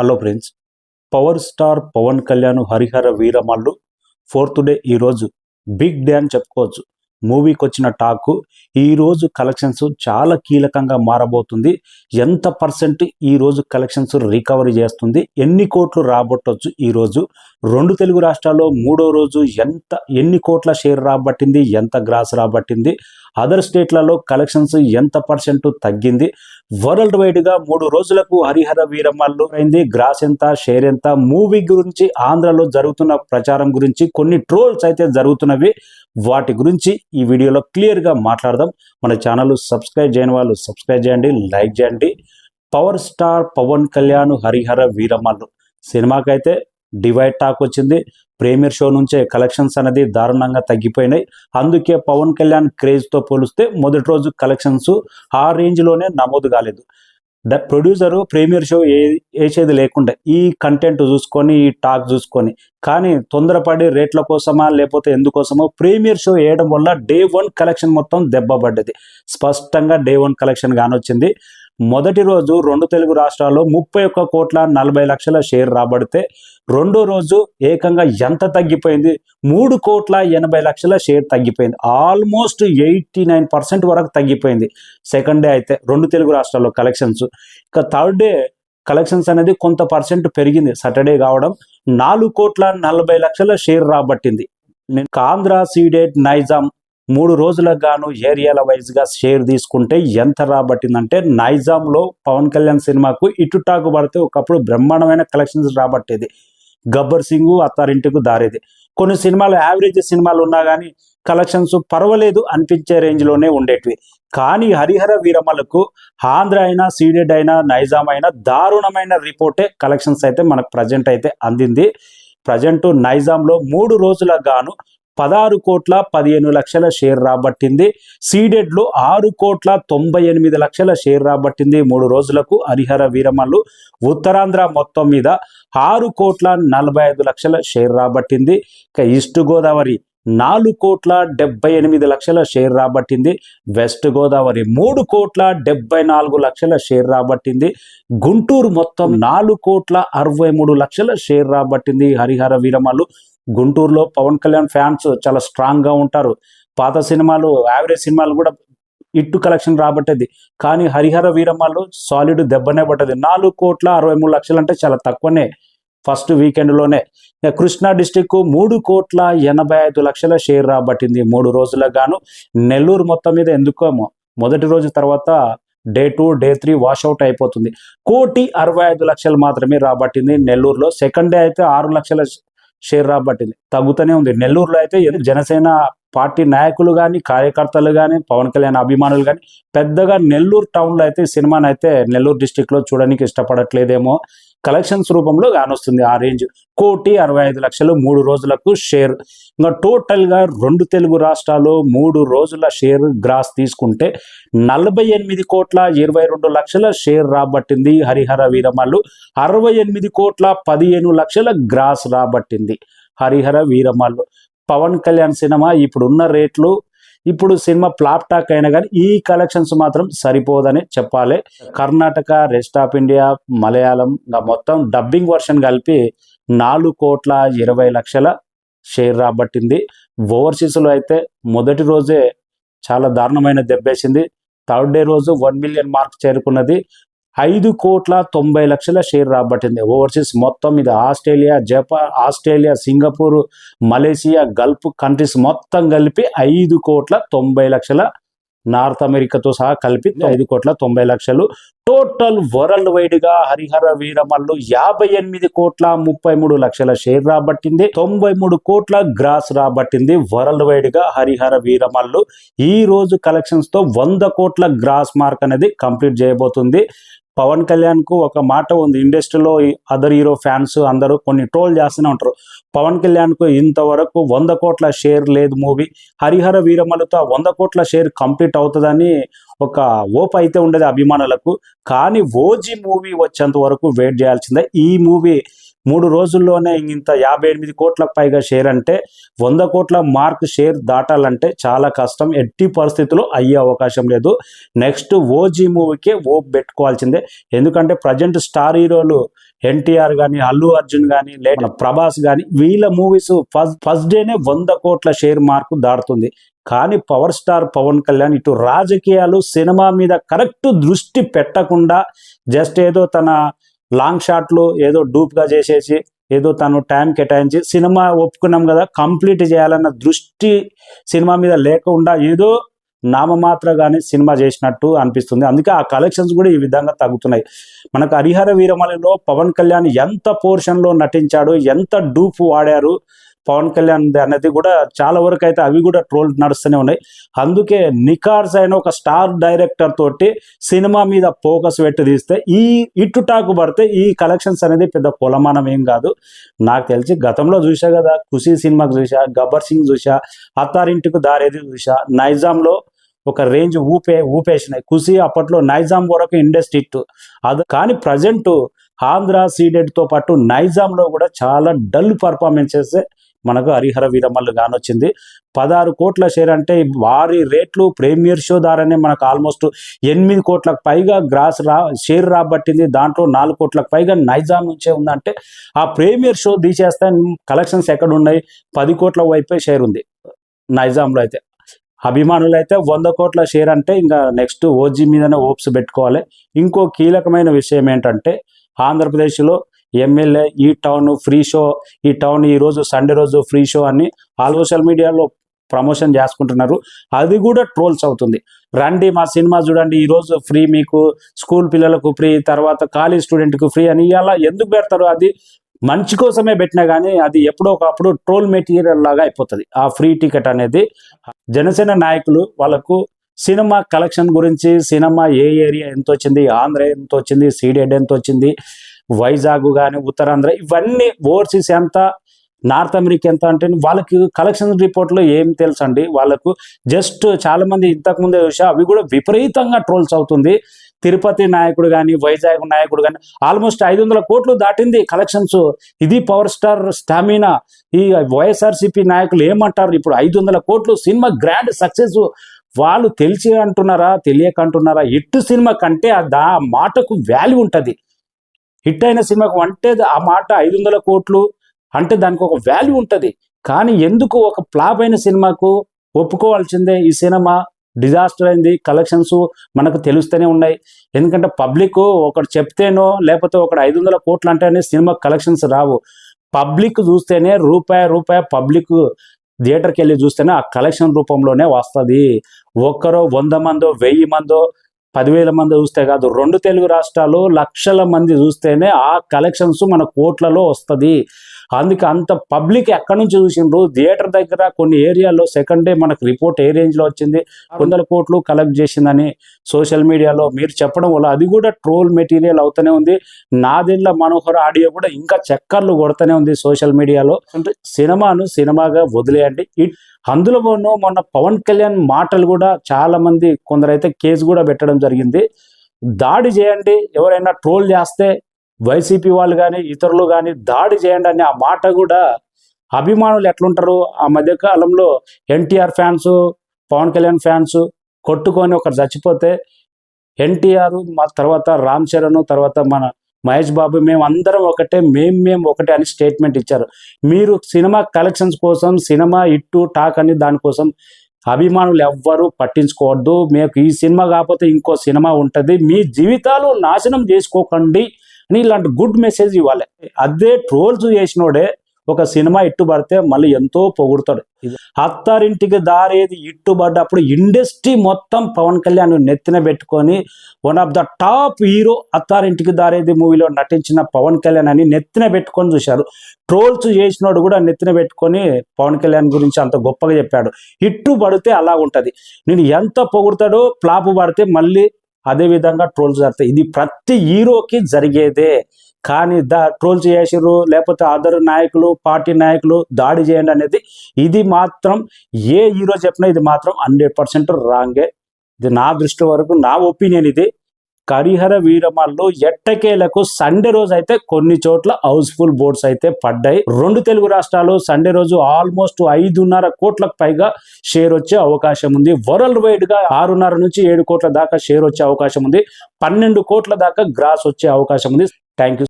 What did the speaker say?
Hello friends, power star Pawan Kalyan Harihara Veeramallu fourth day ఈరోజు big day అని చెప్పుకోవచ్చు. మూవీకి వచ్చిన టాక్ ఈరోజు కలెక్షన్స్ చాలా కీలకంగా మారబోతుంది. ఎంత పర్సెంట్ ఈరోజు కలెక్షన్స్ రికవరీ చేస్తుంది, ఎన్ని కోట్లు రాబట్టవచ్చు ఈరోజు. రెండు తెలుగు రాష్ట్రాల్లో మూడో రోజు ఎన్ని కోట్ల షేర్ రాబట్టింది, ఎంత గ్రాస్ రాబట్టింది, అదర్ స్టేట్లలో కలెక్షన్స్ ఎంత పర్సెంట్ తగ్గింది, వరల్డ్ వైడ్గా 3 రోజులకు హరిహర వీరమల్లు అయింది, గ్రాస్ ఎంత, షేర్ ఎంత, మూవీ గురించి ఆంధ్రలో జరుగుతున్న ప్రచారం గురించి కొన్ని ట్రోల్స్ అయితే జరుగుతున్నవి. వాటి గురించి ఈ వీడియోలో క్లియర్గా మాట్లాడదాం. మన ఛానల్ సబ్స్క్రైబ్ చేయని వాళ్ళు సబ్స్క్రైబ్ చేయండి, లైక్ చేయండి. పవర్ స్టార్ పవన్ కళ్యాణ్ హరిహర వీరమల్లు సినిమాకైతే డివైడ్ టాక్ వచ్చింది. ప్రీమియర్ షో నుంచే కలెక్షన్స్ అనేది దారుణంగా తగ్గిపోయినాయి. అందుకే పవన్ కళ్యాణ్ క్రేజ్తో పోలిస్తే మొదటి రోజు కలెక్షన్స్ ఆ రేంజ్లోనే నమోదు కాలేదు. ప్రొడ్యూసరు ప్రీమియర్ షో వేసేది లేకుండా ఈ కంటెంట్ చూసుకొని, ఈ టాక్ చూసుకొని, కానీ తొందరపడి రేట్ల కోసమా లేకపోతే ఎందుకోసమో ప్రీమియర్ షో వేయడం వల్ల డే 1 కలెక్షన్ మొత్తం దెబ్బపడ్డది. స్పష్టంగా డే 1 కలెక్షన్ కానొచ్చింది. మొదటి రోజు రెండు తెలుగు రాష్ట్రాల్లో 31,40,00,000 షేర్ రాబడితే రెండో రోజు ఏకంగా ఎంత తగ్గిపోయింది, 3,80,00,000 షేర్ తగ్గిపోయింది. ఆల్మోస్ట్ 89% వరకు తగ్గిపోయింది. సెకండ్ డే అయితే రెండు తెలుగు రాష్ట్రాల్లో కలెక్షన్స్. ఇక థర్డ్ డే కలెక్షన్స్ అనేది కొంత పర్సెంట్ పెరిగింది. సాటర్డే కావడం 4,40,00,000 షేర్ రాబట్టింది. ఆంధ్ర, సీడెడ్, నైజాం 3 రోజులకు గాను ఏరియాల వైజ్గా షేర్ తీసుకుంటే ఎంత రాబట్టిందంటే, నైజాంలో పవన్ కళ్యాణ్ సినిమాకు ఇటుటాకు పడితే ఒకప్పుడు బ్రహ్మాండమైన కలెక్షన్స్ రాబట్టేది. గబ్బర్ సింగ్, అత్తారింటికి దారేది, కొన్ని సినిమాలు యావరేజ్ సినిమాలు ఉన్నా కానీ కలెక్షన్స్ పర్వాలేదు అనిపించే రేంజ్లోనే ఉండేటివి. కానీ హరిహర వీరమల్లుకు ఆంధ్ర అయినా, సీడెడ్ అయినా, నైజాం అయినా దారుణమైన రిపోర్టే కలెక్షన్స్ అయితే మనకు ప్రజెంట్ అయితే అందింది. ప్రజెంట్ నైజాంలో 3 రోజులకు గాను 16,15,00,000 షేర్ రాబట్టింది. సీడెడ్లో 6,98,00,000 షేర్ రాబట్టింది 3 రోజులకు హరిహర వీరమల్లు. ఉత్తరాంధ్ర మొత్తం మీద 6,45,00,000 షేర్ రాబట్టింది. ఇక ఈస్ట్ గోదావరి 4,78,00,000 షేర్ రాబట్టింది. వెస్ట్ గోదావరి 3,74,00,000 షేర్ రాబట్టింది. గుంటూరు మొత్తం 4,63,00,000 షేర్ రాబట్టింది హరిహర వీరమల్లు. గుంటూరులో పవన్ కళ్యాణ్ ఫ్యాన్స్ చాలా స్ట్రాంగ్గా ఉంటారు. పాత సినిమాలు, యావరేజ్ సినిమాలు కూడా ఇట్టు కలెక్షన్ రాబట్టేది. కానీ హరిహర వీరమల్లు సాలిడ్ దెబ్బనే పట్టది. 4,63,00,000 అంటే చాలా తక్కువనే ఫస్ట్ వీకెండ్లోనే. కృష్ణా డిస్టిక్ 3,85,00,000 షేర్ రాబట్టింది 3 రోజులకు గాను. నెల్లూరు మొత్తం మీద ఎందుకేమో మొదటి రోజు తర్వాత డే 2, డే 3 వాషౌట్ అయిపోతుంది. 1,65,00,000 మాత్రమే రాబట్టింది నెల్లూరులో. సెకండ్ డే అయితే 6 లక్షల షేర్ రాబట్టింది. తగ్గుతూనే ఉంది. నెల్లూరులో అయితే జనసేన పార్టీ నాయకులు కానీ, కార్యకర్తలు కానీ, పవన్ కళ్యాణ్ అభిమానులు కానీ పెద్దగా నెల్లూరు టౌన్లో అయితే సినిమాని అయితే నెల్లూరు డిస్టిక్లో చూడడానికి ఇష్టపడట్లేదేమో. కలెక్షన్స్ రూపంలో కానొస్తుంది ఆ రేంజ్. 1,65,00,000 3 రోజులకు షేర్. ఇంకా టోటల్గా రెండు తెలుగు రాష్ట్రాలు 3 రోజుల షేర్ గ్రాస్ తీసుకుంటే 48,22,00,000 షేర్ రాబట్టింది హరిహర వీరమల్లు. 68,15,00,000 గ్రాస్ రాబట్టింది హరిహర వీరమల్లు. పవన్ కళ్యాణ్ సినిమా ఇప్పుడున్న రేట్లు, ఇప్పుడు సినిమా ఫ్లాప్ టాక్ అయినా కానీ ఈ కలెక్షన్స్ మాత్రం సరిపోదని చెప్పాలి. Karnataka, rest of India, Malayalam మొత్తం డబ్బింగ్ వర్షన్ కలిపి 4,20,00,000 షేర్ రాబట్టింది. ఓవర్సీస్లో అయితే మొదటి రోజే చాలా దారుణమైన దెబ్బేసింది. థర్డ్ డే రోజు 1 మిలియన్ మార్క్ చేరుకున్నది. 5,90,00,000 షేర్ రాబట్టింది ఓవర్సీస్ మొత్తం మీద. Australia, Japan, Australia, Singapore, Malaysia, Gulf countries మొత్తం కలిపి 5,90,00,000. నార్త్ అమెరికాతో సహా కలిపి 5,90,00,000. టోటల్ వరల్డ్ వైడ్గా హరిహర వీరమల్లు 58,33,00,000 షేర్ రాబట్టింది. 93 కోట్ల గ్రాస్ రాబట్టింది వరల్డ్ వైడ్గా హరిహర వీరమల్లు. ఈ రోజు కలెక్షన్స్తో 100 కోట్ల గ్రాస్ మార్క్ అనేది కంప్లీట్ చేయబోతుంది. పవన్ కళ్యాణ్కు ఒక మాట ఉంది, ఇండస్ట్రీలో అదర్ హీరో ఫ్యాన్స్ అందరూ కొన్ని ట్రోల్ చేస్తూనే ఉంటారు. పవన్ కళ్యాణ్కు ఇంతవరకు 100 కోట్ల షేర్ లేదు మూవీ. హరిహర వీరమల్లుతో 100 కోట్ల షేర్ కంప్లీట్ అవుతుందని ఒక ఓప్ అయితే ఉండేది అభిమానులకు. కానీ ఓజీ మూవీ వచ్చేంత వరకు వెయిట్ చేయాల్సిందే. ఈ మూవీ 3 రోజుల్లోనే ఇంత 58 కోట్లకు పైగా షేర్ అంటే 100 కోట్ల మార్క్ షేర్ దాటాలంటే చాలా కష్టం. ఎట్టి పరిస్థితుల్లో అయ్యే అవకాశం లేదు. నెక్స్ట్ ఓజీ మూవీకే ఓప్ పెట్టుకోవాల్సిందే. ఎందుకంటే ప్రజెంట్ స్టార్ హీరోలు ఎన్టీఆర్ గాని, అల్లు అర్జున్ గాని, లేదా ప్రభాస్ గాని, వీళ్ళ మూవీస్ ఫస్ట్ డేనే 100 కోట్ల షేర్ మార్కు దాటుతుంది. కానీ పవర్ స్టార్ పవన్ కళ్యాణ్ ఇటు రాజకీయాలు, సినిమా మీద కరెక్ట్ దృష్టి పెట్టకుండా జస్ట్ ఏదో తన లాంగ్ షాట్లు ఏదో డూప్గా చేసేసి ఏదో తను టైం కేటాయించి సినిమా ఒప్పుకున్నాం కదా కంప్లీట్ చేయాలన్న దృష్టి సినిమా మీద లేకుండా ఏదో నామమాత్రగానే సినిమా చేసినట్టు అనిపిస్తుంది. అందుకే ఆ కలెక్షన్స్ కూడా ఈ విధంగా తగ్గుతున్నాయి. మనకు హరిహర వీరమల్లిలో పవన్ కళ్యాణ్ ఎంత పోర్షన్లో నటించాడు, ఎంత డూప్ వాడారు పవన్ కళ్యాణ్ అనేది కూడా చాలా వరకు అయితే అవి కూడా ట్రోల్ నడుస్తూనే ఉన్నాయి. అందుకే నికార్స్ అయిన ఒక స్టార్ డైరెక్టర్ తోటి సినిమా మీద ఫోకస్ పెట్టి తీస్తే ఈ ఇటు టాకు పడితే ఈ కలెక్షన్స్ అనేది పెద్ద కొలమానం ఏం కాదు. నాకు తెలిసి గతంలో చూసా కదా, ఖుషీ సినిమాకి చూసా, గబ్బర్ సింగ్ చూసా, అత్తారింటికి దారేది చూసా, నైజాంలో ఒక రేంజ్ ఊపేసినాయి. ఖుషీ అప్పట్లో నైజాం వరకు ఇండస్ట్రీ హిట్. అది కానీ ప్రజెంట్ ఆంధ్ర సీడెడ్తో పాటు నైజాంలో కూడా చాలా డల్ పర్ఫార్మెన్సెస్ మనకు హరిహర వీరమల్లు కానొచ్చింది. 16 కోట్ల షేర్ అంటే వారి రేట్లు ప్రీమియర్ షో ద్వారానే మనకు ఆల్మోస్ట్ 8 కోట్లకు పైగా షేర్ రాబట్టింది. దాంట్లో 4 కోట్లకు పైగా నైజాం నుంచే ఉందంటే ఆ ప్రీమియర్ షో తీసేస్తే కలెక్షన్స్ ఎక్కడ ఉన్నాయి, 10 కోట్ల వైపే షేర్ ఉంది నైజాంలో. అయితే అభిమానులు అయితే 100 కోట్ల షేర్ అంటే ఇంకా నెక్స్ట్ ఓజీ మీదనే ఓప్స్ పెట్టుకోవాలి. ఇంకో కీలకమైన విషయం ఏంటంటే ఆంధ్రప్రదేశ్లో ఎమ్మెల్యే ఈ టౌన్ ఫ్రీ షో, ఈ టౌన్ ఈరోజు సండే రోజు ఫ్రీ షో అని సోషల్ మీడియాలో ప్రమోషన్ చేసుకుంటున్నారు. అది కూడా ట్రోల్స్ అవుతుంది. రండి మా సినిమా చూడండి, ఈరోజు ఫ్రీ, మీకు స్కూల్ పిల్లలకు ఫ్రీ, తర్వాత కాలేజ్ స్టూడెంట్కి ఫ్రీ అని అలా ఎందుకు పెడతారు? అది మంచి కోసమే పెట్టినా కానీ అది ఎప్పుడో ఒకప్పుడు ట్రోల్ మెటీరియల్ లాగా అయిపోతుంది ఆ ఫ్రీ టికెట్ అనేది. జనసేన నాయకులు వాళ్ళకు సినిమా కలెక్షన్ గురించి, సినిమా ఏ ఏరియా ఎంత వచ్చింది, ఆంధ్ర ఎంత వచ్చింది, సీడెడ్ ఎంత వచ్చింది, వైజాగ్ కానీ ఉత్తరాంధ్ర ఇవన్నీ ఓవర్సీస్ ఎంత, నార్త్ అమెరికా ఎంత అంటే వాళ్ళకి కలెక్షన్ రిపోర్ట్లో ఏం తెలుసు అండి వాళ్ళకు. జస్ట్ చాలామంది ఇంతకుముందే చూసా అవి కూడా విపరీతంగా ట్రోల్స్ అవుతుంది. తిరుపతి నాయకుడు కానీ, వైజాగ్ నాయకుడు కానీ ఆల్మోస్ట్ 500 కోట్లు దాటింది కలెక్షన్స్. ఇది పవర్ స్టార్ స్టామినా. ఈ వైఎస్ఆర్సీపీ నాయకులు ఏమంటారు ఇప్పుడు? 500 కోట్లు సినిమా గ్రాండ్ సక్సెస్. వాళ్ళు తెలిసి అంటున్నారా, తెలియక అంటున్నారా? హిట్ సినిమా కంటే ఆ మాటకు వాల్యూ ఉంటుంది. హిట్ అయిన సినిమాకు అంటే ఆ మాట 500 కోట్లు అంటే దానికి ఒక వాల్యూ ఉంటుంది. కానీ ఎందుకు ఒక ఫ్లాప్ అయిన సినిమాకు ఒప్పుకోవాల్సిందే? ఈ సినిమా డిజాస్టర్ అయింది, కలెక్షన్స్ మనకు తెలుస్తూనే ఉన్నాయి. ఎందుకంటే పబ్లిక్ ఒకటి చెప్తేనో లేకపోతే ఒకటి 500 కోట్లు అంటేనే సినిమా కలెక్షన్స్ రావు. పబ్లిక్ చూస్తేనే రూపాయి పబ్లిక్ థియేటర్కి వెళ్ళి చూస్తేనే ఆ కలెక్షన్ రూపంలోనే వస్తుంది. ఒక్కరో 100 మందో 1000 మందో 10,000 మంది చూస్తే కాదు, 2 తెలుగు రాష్ట్రాలు లక్షల మంది చూస్తేనే ఆ కలెక్షన్స్ మన కోట్లలో వస్తుంది. అందుకే అంత పబ్లిక్ ఎక్కడి నుంచి చూసిండ్రు? థియేటర్ దగ్గర కొన్ని ఏరియాలో సెకండ్ డే మనకు రిపోర్ట్ ఏ రేంజ్లో వచ్చింది, 100 కోట్లు కలెక్ట్ చేసిందని సోషల్ మీడియాలో మీరు చెప్పడం వల్ల అది కూడా ట్రోల్ మెటీరియల్ అవుతూనే ఉంది. నాదెండ్ల మనోహర్ ఆడియో కూడా ఇంకా చక్కర్లు కొడుతూనే ఉంది సోషల్ మీడియాలో. అంటే సినిమాను సినిమాగా వదిలేయండి. అందులో మొన్న పవన్ కళ్యాణ్ మాటలు కూడా చాలా మంది కొందరైతే కేసు కూడా పెట్టడం జరిగింది. దాడి చేయండి, ఎవరైనా ట్రోల్ చేస్తే వైసీపీ వాళ్ళు కానీ ఇతరులు కానీ దాడి చేయండి అని ఆ మాట కూడా అభిమానులు ఎట్లుంటారు? ఆ మధ్యకాలంలో ఎన్టీఆర్ ఫ్యాన్స్, పవన్ కళ్యాణ్ ఫ్యాన్స్ కొట్టుకొని ఒకరు చచ్చిపోతే ఎన్టీఆర్ తర్వాత రామ్ చరణ్ తర్వాత మన మహేష్ బాబు మేము అందరం ఒకటే, మేము ఒకటే అని స్టేట్మెంట్ ఇచ్చారు. మీరు సినిమా కలెక్షన్స్ కోసం, సినిమా ఇట్టు టాక్ అని దానికోసం అభిమానులు ఎవ్వరూ పట్టించుకోవద్దు. మీకు ఈ సినిమా కాకపోతే ఇంకో సినిమా ఉంటుంది, మీ జీవితాలు నాశనం చేసుకోకండి అని ఇలాంటి గుడ్ మెసేజ్ ఇవ్వాలి. అదే ట్రోల్స్ చేసినోడే ఒక సినిమా ఇట్టుబడితే మళ్ళీ ఎంతో పొగుడుతాడు. అత్తారింటికి దారేది ఇట్టుబడ్డప్పుడు ఇండస్ట్రీ మొత్తం పవన్ కళ్యాణ్ నెత్తిన పెట్టుకొని one of the top hero Attarintiki Daredi మూవీలో నటించిన పవన్ కళ్యాణ్ అని నెత్తిన పెట్టుకొని చూశారు. ట్రోల్స్ చేసినోడు కూడా నెత్తిన పెట్టుకొని పవన్ కళ్యాణ్ గురించి అంత గొప్పగా చెప్పాడు. ఇట్టు పడితే అలా ఉంటుంది. నేను ఎంత పొగుడతాడో ఫ్లాప్ పడితే మళ్ళీ అదే విధంగా ట్రోల్స్ జరుగుతాయి. ఇది ప్రతి హీరోకి జరిగేదే. కానీ ట్రోల్స్ చేసిర్రు లేకపోతే అదర్ నాయకులు, పార్టీ నాయకులు దాడి చేయండి అనేది ఇది మాత్రం ఏ హీరో చెప్పినా ఇది మాత్రం 100% రాంగే. ఇది నా దృష్టి వరకు, నా ఒపీనియన్ ఇది. హరిహర వీరమల్లు ఎట్టకేలకు సండే రోజు అయితే కొన్ని చోట్ల హౌస్ఫుల్ బోర్డ్స్ అయితే పడ్డాయి. 2 తెలుగు రాష్ట్రాలు సండే రోజు ఆల్మోస్ట్ 5.5 కోట్లకు పైగా షేర్ వచ్చే అవకాశం ఉంది. వరల్డ్ వైడ్ గా 6.5 నుంచి 7 కోట్ల దాకా షేర్ వచ్చే అవకాశం ఉంది. 12 కోట్ల దాకా గ్రాస్ వచ్చే అవకాశం ఉంది. Thank you.